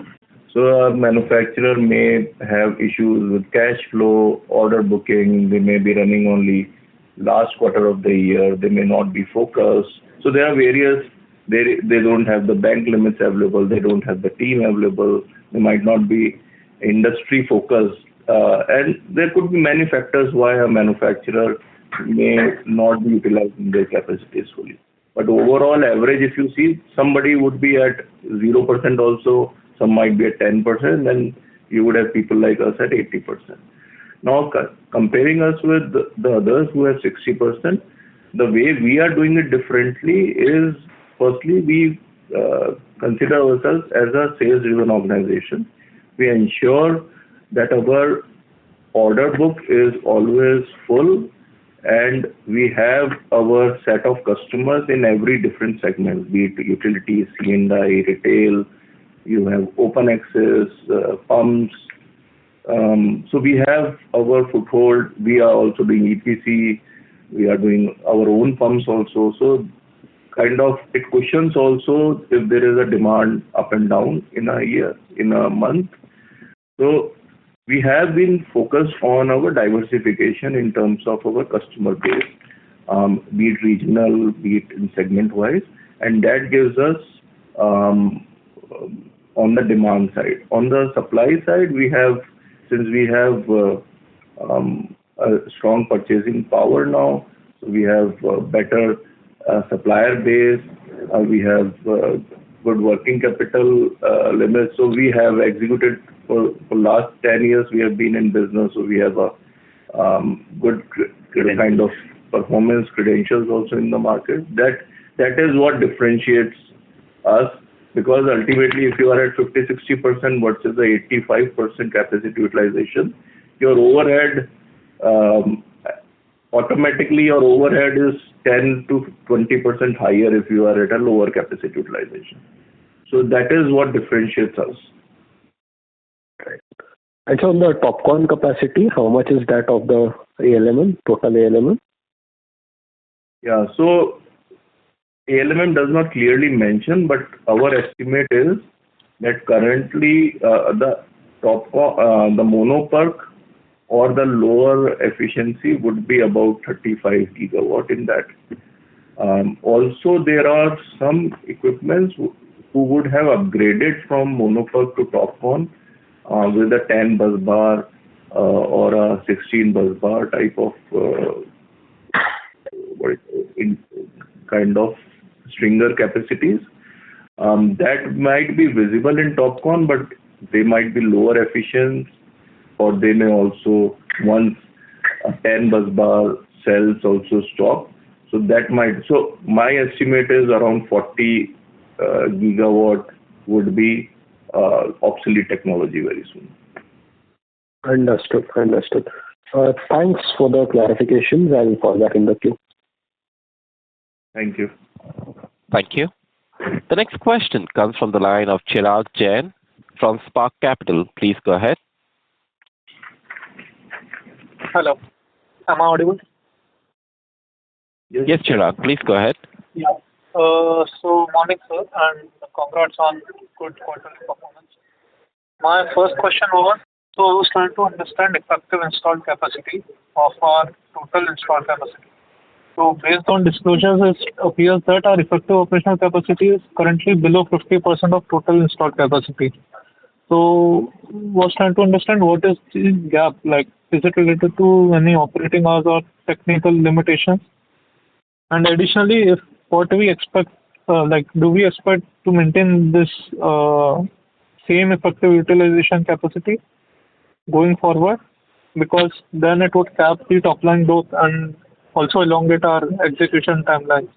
S6: So a manufacturer may have issues with cash flow, order booking, they may be running only last quarter of the year, they may not be focused. So there are various, they don't have the bank limits available, they don't have the team available, they might not be industry focused. And there could be many factors why a manufacturer may not be utilizing their capacities fully. But overall average, if you see, somebody would be at 0% also, some might be at 10%, then you would have people like us at 80%. Now, comparing us with the others who have 60%, the way we are doing it differently is, firstly, we consider ourselves as a sales-driven organization. We ensure that our order book is always full and we have our set of customers in every different segment, be it utilities, C&I, retail, you have open access, pumps. So we have our foothold. We are also doing EPC. We are doing our own pumps also. So kind of it cushions also if there is a demand up and down in a year, in a month. So we have been focused on our diversification in terms of our customer base, be it regional, be it in segment wise, and that gives us on the demand side. On the supply side, we have, since we have a strong purchasing power now, so we have better supplier base, we have good working capital limits. So we have executed for last 10 years, we have been in business, so we have a good kind of performance credentials also in the market. That is what differentiates us, because ultimately if you are at 50-60% versus the 85% capacity utilization, your overhead, automatically your overhead is 10 to 20% higher if you are at a lower capacity utilization. So that is what differentiates us.
S11: Right. And so on the TOPCon capacity, how much is that of the ALMM, total ALMM?
S6: Yeah, so ALMM does not clearly mention, but our estimate is that currently the TOPCon, the mono PERC or the lower efficiency would be about 35 gigawatt in that. Also, there are some equipments who would have upgraded from mono PERC to TOPCon with a 10 bus bar or a 16 bus bar type of kind of stringer capacities. That might be visible in TOPCon, but they might be lower efficient, or they may also, once a 10 bus bar cells also stop. So that might, so my estimate is around 40 gigawatt would be obsolete technology very soon.
S11: Understood. Thanks for the clarifications. I'll fall back in the queue.
S6: Thank you.
S1: Thank you. The next question comes from the line of Chirag Jain from Spark Capital. Please go ahead.
S12: Hello. Am I audible?
S1: Yes, Chirag. Please go ahead.
S12: Yeah. So morning, sir, and congrats on good quarterly performance. My first question was, so I was trying to understand effective installed capacity of our total installed capacity. So based on disclosures, it appears that our effective operational capacity is currently below 50% of total installed capacity. So I was trying to understand what is the gap, like is it related to any operating hours or technical limitations? And additionally, if what do we expect, do we expect to maintain this same effective utilization capacity going forward? because then it would cap the top line growth and also elongate our execution timelines.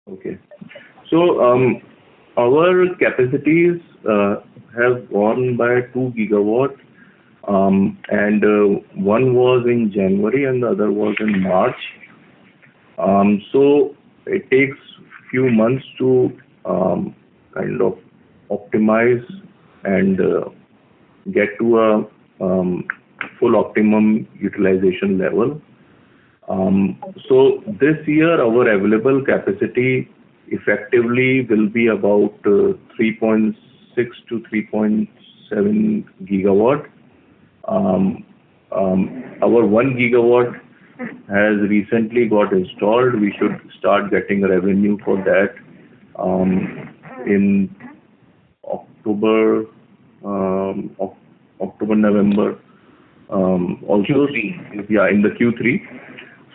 S6: Okay. So our capacities have gone by 2 gigawatt, and one was in January and the other was in March. So it takes few months to kind of optimize and get to a full optimum utilization level. So this year our available capacity effectively will be about 3.6 to 3.7 gigawatt. Our 1 gigawatt has recently got installed. We should start getting revenue for that in October, November, also Q3. Yeah, in the Q3.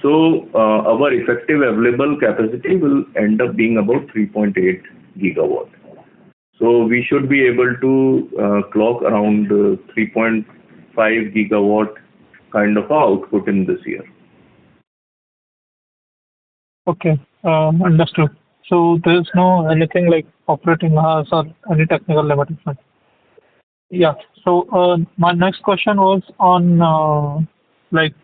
S6: So our effective available capacity will end up being about 3.8 gigawatt. So we should be able to clock around 3.5 gigawatt kind of output in this year.
S12: Okay, understood. So there's no anything like operating hours or any technical limitation. Yeah. So my next question was on like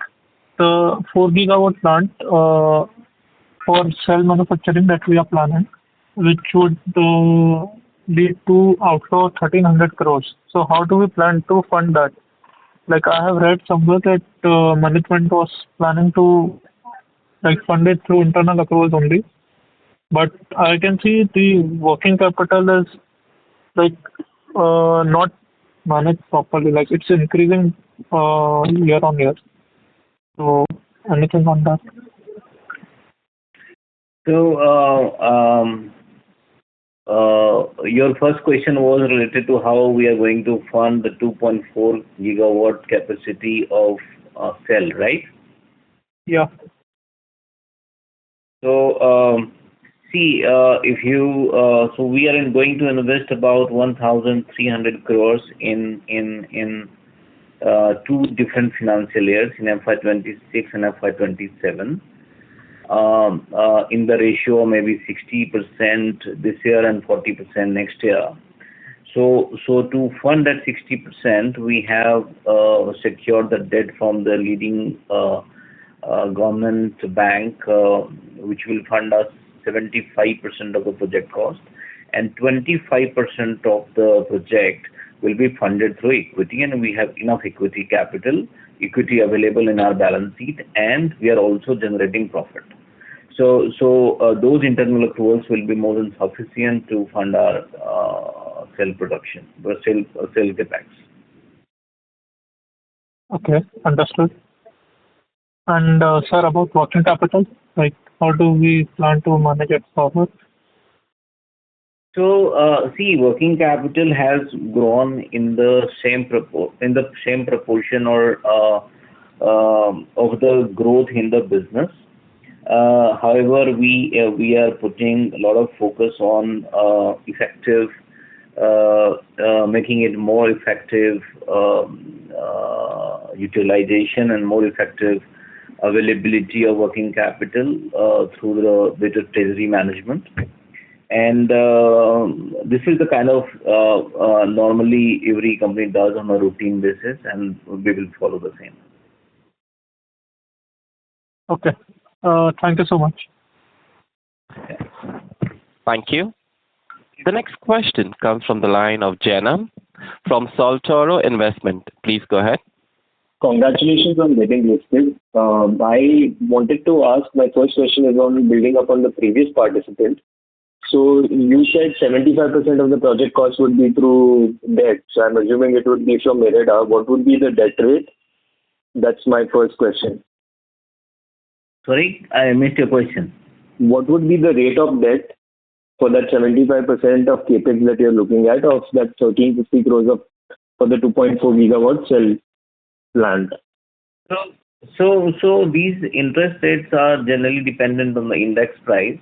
S12: the 4 gigawatt plant for cell manufacturing that we are planning, which would lead to outflow 1,300 crores. So how do we plan to fund that? Like I have read somewhere that management was planning to like fund it through internal accruals only, but I can see the working capital is like not managed properly. Like it's increasing year on year. So anything on that?
S4: So your first question was related to how we are going to fund the 2.4 gigawatt capacity of cell, right?
S12: Yeah.
S4: So see, if you so we are going to invest about 1,300 crores in two different financial years, in FY26 and FY27. In the ratio of maybe 60% this year and 40% next year. So to fund that 60%, we have secured the debt from the leading government bank, which will fund us 75% of the project cost, and 25% of the project will be funded through equity, and we have enough equity available in our balance sheet, and we are also generating profit. So those internal accruals will be more than sufficient to fund our cell production, cell capex.
S12: Okay, understood. And sir, about working capital, like how do we plan to manage it forward?
S4: So see, working capital has grown in the same proportion or of the growth in the business. However, we are putting a lot of focus on effective, making it more effective utilization and more effective availability of working capital through the better treasury management. And this is the kind of normally every company does on a routine basis, and we will follow the same.
S12: Okay. Thank you so much.
S1: Thank you. The next question comes from the line of Janam from Soltoro Investment. Please go ahead.
S11: Congratulations on getting listed. I wanted to ask, my first question is on building up on the previous participant. So you said 75% of the project cost would be through debt. So I'm assuming it would be from IREDA. What would be the debt rate? That's my first question.
S4: Sorry, I missed your question.
S11: What would be the rate of debt for that 75% of capex that you're looking at, of that 1,350 crores for the 2.4 gigawatt cell plant?
S4: So these interest rates are generally dependent on the index price.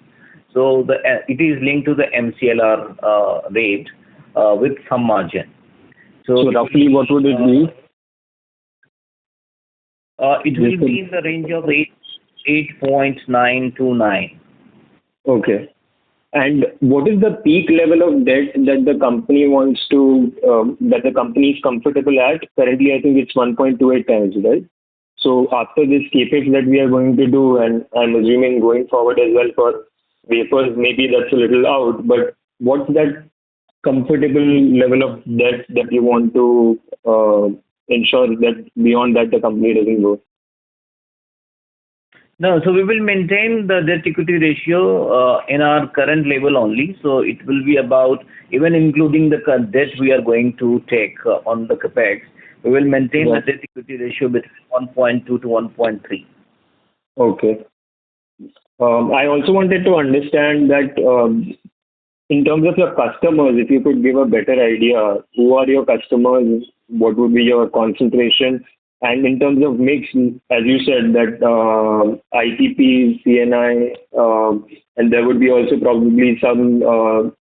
S4: So it is linked to the MCLR rate with some margin.
S11: So roughly what would it be?
S4: It will be in the range of 8.929.
S11: Okay. And what is the peak level of debt that the company wants to, that the company is comfortable at? Currently, I think it's 1.28 times, right? So after this CapEx that we are going to do, and I'm assuming going forward as well for wafers, maybe that's a little out, but what's that comfortable level of debt that you want to ensure that beyond that the company doesn't go?
S4: No, so we will maintain the debt equity ratio in our current level only. So it will be about, even including the debt we are going to take on the capex, we will maintain the debt equity ratio between 1.2 to 1.3.
S11: Okay. I also wanted to understand that in terms of your customers, if you could give a better idea, who are your customers, what would be your concentration, and in terms of mix, as you said, that ITP, CNI, and there would be also probably some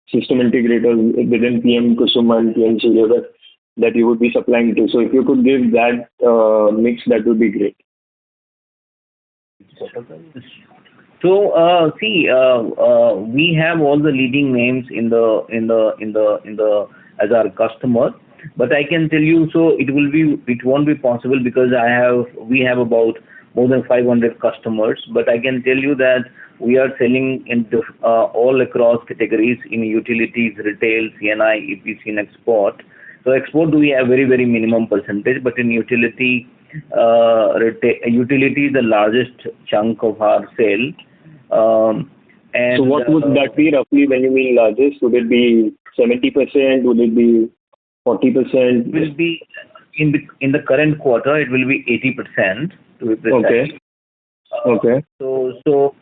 S11: system integrators within PM Kusum and PM Surya that you would be supplying to. So if you could give that mix, that would be great.
S4: So see, we have all the leading names in the as our customer. But I can tell you, so it won't be possible because we have about more than 500 customers. But I can tell you that we are selling into all across categories in utilities, retail, CNI, EPC, and export. So export we have very, very minimum percentage, but in utility, utility is the largest chunk of our sale. And
S11: so what would that be roughly when you mean largest? Would it be 70%? Would it be 40%?
S4: Will be in the current quarter. It will be 80% to be precise.
S11: Okay.
S4: So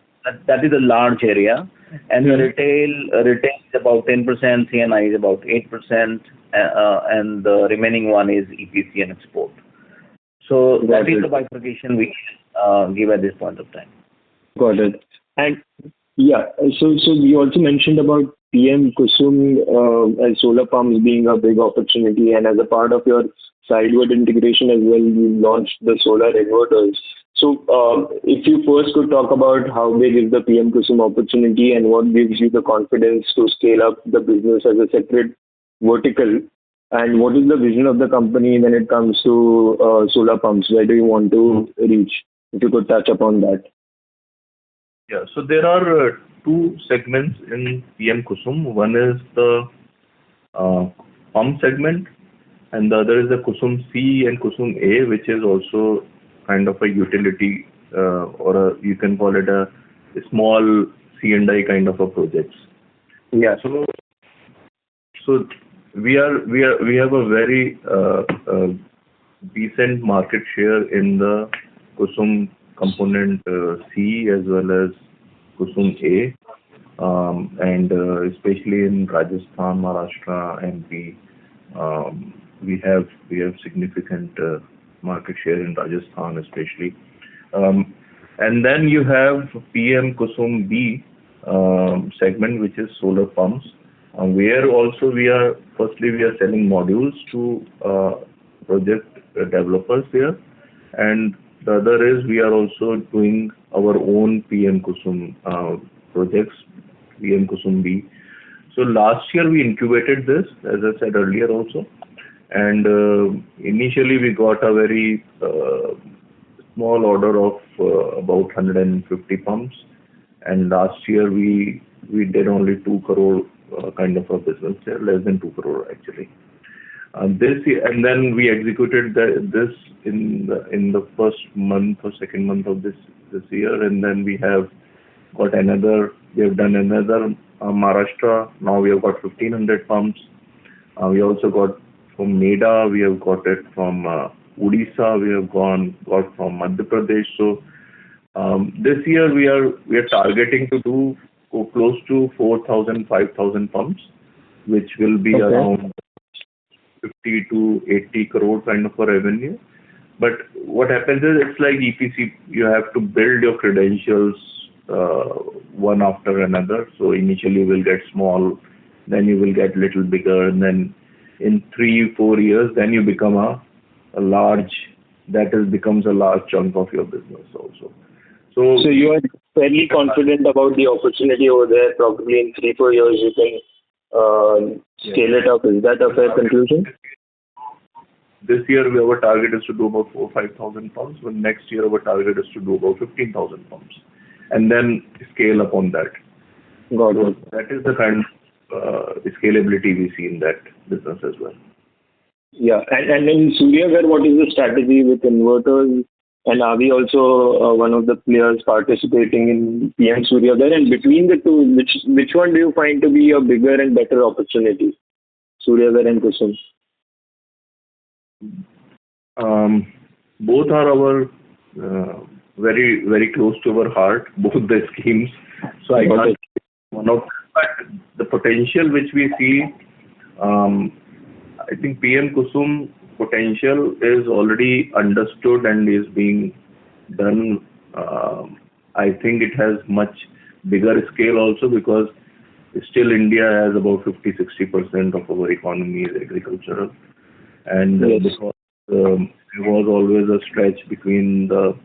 S4: that is a large area, and the retail is about 10%, CNI is about 8%, and the remaining one is EPC and export. So that is the bifurcation we give at this point of time.
S11: Got it. And yeah, so we also mentioned about PM Kusum and solar pumps being a big opportunity, and as a part of your sideward integration as well, you launched the solar inverters. So if you first could talk about how big is the PM Kusum opportunity and what gives you the confidence to scale up the business as a separate vertical, and what is the vision of the company when it comes to solar pumps? Where do you want to reach? If you could touch upon that.
S6: Yeah, so there are two segments in PM Kusum. One is the pump segment, and the other is the Kusum C and Kusum A, which is also kind of a utility, or you can call it a small C&I kind of a projects.
S11: Yeah.
S6: So we have a very decent market share in the Kusum component C as well as Kusum A, and especially in Rajasthan, Maharashtra, MP, we have significant market share in Rajasthan especially, and then you have PM Kusum B segment, which is solar pumps, where also we are selling modules to project developers here, and the other is we are also doing our own PM Kusum projects, PM Kusum B. So last year we incubated this, as I said earlier also, and initially we got a very small order of about 150 pumps, and last year we did only 2 crore kind of a business there, less than 2 crore actually. This year, and then we executed this in the first month or second month of this year, and then we have done another Maharashtra. Now we have got 1,500 pumps. We also got from NEDA, we have got it from Odisha, we have got from Madhya Pradesh. So this year we are targeting to do close to 4,000, 5,000 pumps, which will be around 50 to 80 crore kind of a revenue. But what happens is, it's like EPC, you have to build your credentials one after another. So initially you will get small, then you will get little bigger, and then in 3-4 years, then you become a large, becomes a large chunk of your business also.
S11: So you are fairly confident about the opportunity over there. Probably in 3-4 years you can scale it up. Is that a fair conclusion?
S6: This year our target is to do about 4,000-5,000 pumps. But next year our target is to do about 15,000 pumps, and then scale up on that.
S11: Got it.
S6: That is the kind of scalability we see in that business as well.
S11: Yeah, and in Suryaghar, what is the strategy with inverters? And are we also one of the players participating in PM Suryaghar? And between the two, which one do you find to be a bigger and better opportunity, Suryaghar and Kusum?
S6: Both are our very, very close to our heart, both the schemes. So I can't say one of, but the potential which we see, I think PM Kusum potential is already understood and is being done. I think it has much bigger scale also, because still India has about 50-60% of our economy is agricultural, and because there was always a stretch between the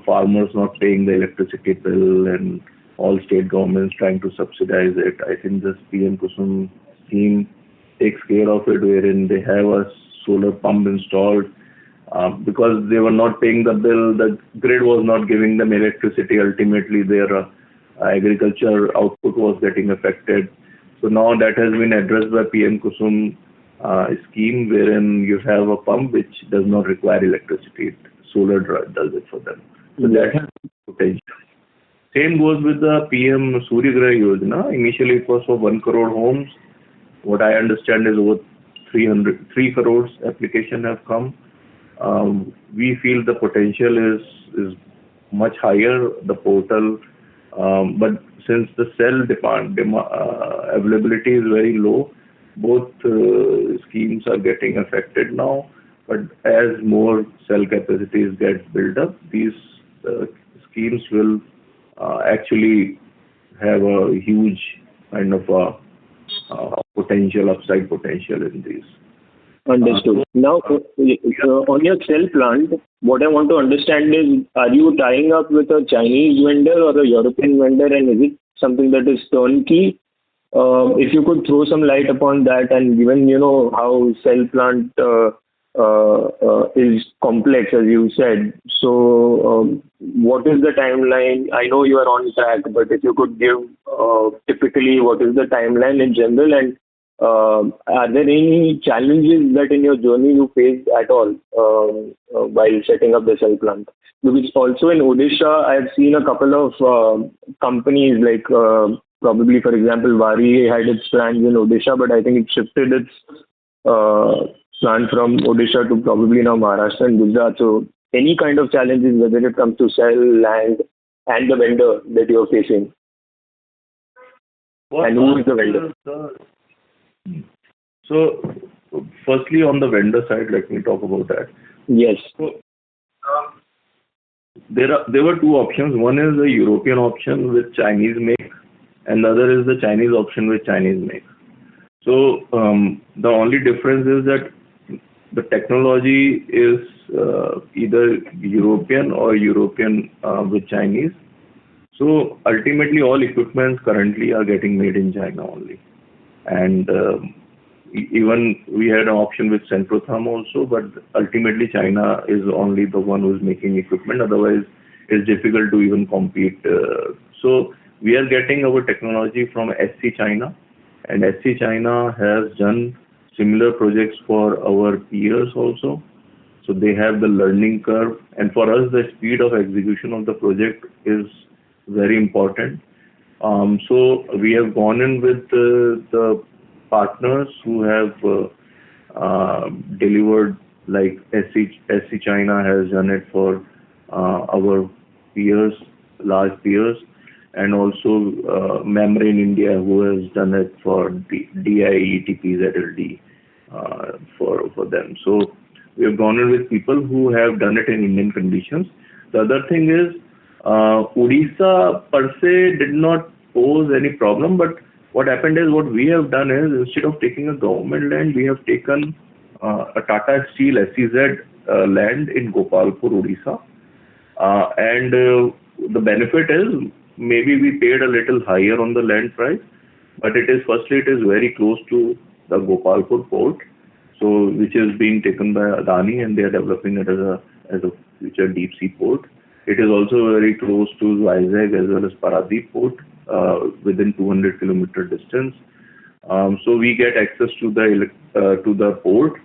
S6: farmers not paying the electricity bill and all state governments trying to subsidize it. I think this PM Kusum scheme takes care of it, wherein they have a solar pump installed. Because they were not paying the bill, the grid was not giving them electricity. Ultimately, their agriculture output was getting affected. So now that has been addressed by PM Kusum scheme, wherein you have a pump which does not require electricity. Solar does it for them. So that has potential. Same goes with the PM Suryaghar Yojana. Initially, it was for 1 crore homes. What I understand is over 3 crores application have come. We feel the potential is much higher, the portal, but since the cell availability is very low, both schemes are getting affected now. But as more cell capacities get built up, these schemes will actually have a huge kind of upside potential in these.
S11: Understood. Now, on your cell plant, what I want to understand is, are you tying up with a Chinese vendor or a European vendor, and is it something that is turnkey? If you could throw some light upon that, and given how cell plant is complex, as you said. So, what is the timeline? I know you are on track, but if you could give typically what is the timeline in general, and are there any challenges that in your journey you faced at all while setting up the cell plant? Because also in Odisha, I have seen a couple of companies like probably, for example, Vari had its plants in Odisha, but I think it shifted its plant from Odisha to probably now Maharashtra and Gujarat. So any kind of challenges, whether it comes to cell, land, and the vendor that you are facing? And who is the vendor?
S6: So, firstly, on the vendor side, let me talk about that.
S11: Yes.
S6: So, there were two options. One is the European option with Chinese make, and the other is the Chinese option with Chinese make. So, the only difference is that the technology is either European or European with Chinese. So, ultimately, all equipments currently are getting made in China only. And even we had an option with Centrotherm also, but ultimately China is only the one who is making equipment. Otherwise, it's difficult to even compete. So we are getting our technology from SC China, and SC China has done similar projects for our peers also. So they have the learning curve, and for us, the speed of execution of the project is very important. So we have gone in with the partners who have delivered, like SC China has done it for our peers, large peers, and also Membrane India, who has done it for DI, ETP, ZLD for them. So we have gone in with people who have done it in Indian conditions. The other thing is, Odisha per se did not pose any problem, but what happened is, what we have done is, instead of taking a government land, we have taken a Tata Steel SEZ land in Gopalpur, Odisha. And the benefit is, maybe we paid a little higher on the land price, but it is very close to the Gopalpur port, so which is being taken by Adani, and they are developing it as a future deep sea port. It is also very close to Vizag as well as Paradip port, within 200 kilometer distance. So we get access to the port.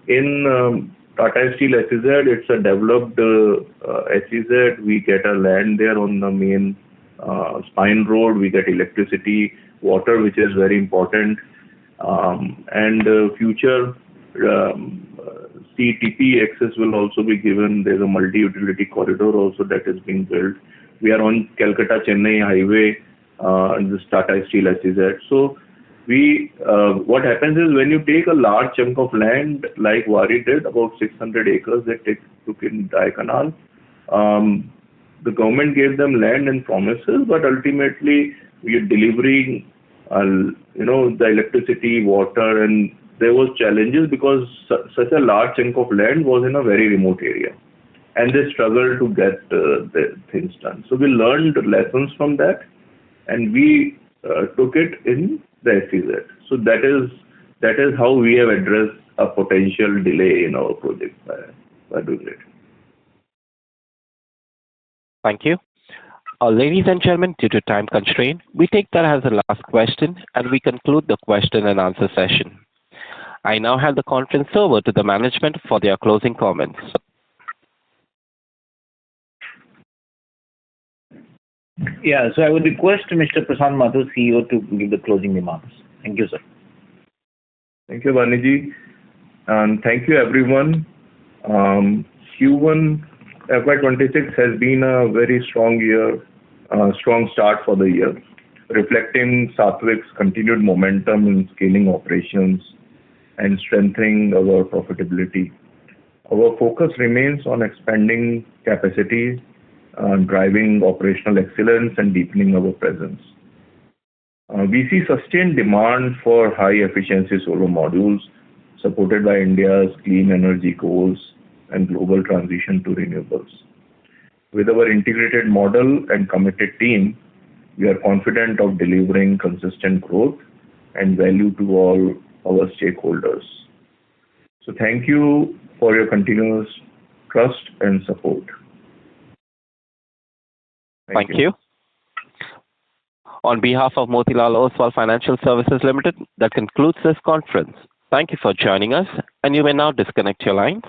S6: In Tata Steel SEZ, it's a developed SEZ. We get a land there on the main spine road. We get electricity, water, which is very important, and future CTP access will also be given. There's a multi-utility corridor also that is being built. We are on Calcutta-Chennai highway, this Tata Steel SEZ. So what happens is, when you take a large chunk of land like Wari did, about 600 acres that took in Dai-Canal, the government gave them land and promises, but ultimately we are delivering, the electricity, water, and there was challenges because such a large chunk of land was in a very remote area, and they struggled to get the things done. So we learned lessons from that, and we took it in the SEZ. So that is how we have addressed a potential delay in our project by doing it.
S1: Thank you. Ladies and gentlemen, due to time constraint, we take that as the last question, and we conclude the question and answer session. I now hand the conference over to the management for their closing comments.
S4: Yeah, so I would request Mr. Prashant Mathur, CEO, to give the closing remarks. Thank you, sir.
S6: Thank you, Vaniji, and thank you, everyone. Q1 FY26 has been a very strong year, strong start for the year, reflecting Saatvik's continued momentum in scaling operations and strengthening our profitability. Our focus remains on expanding capacity, driving operational excellence, and deepening our presence. We see sustained demand for high-efficiency solar modules, supported by India's clean energy goals and global transition to renewables. With our integrated model and committed team, we are confident of delivering consistent growth and value to all our stakeholders. So thank you for your continuous trust and support.
S1: Thank you. On behalf of Motilal Oswal Financial Services Limited, that concludes this conference. Thank you for joining us, and you may now disconnect your lines.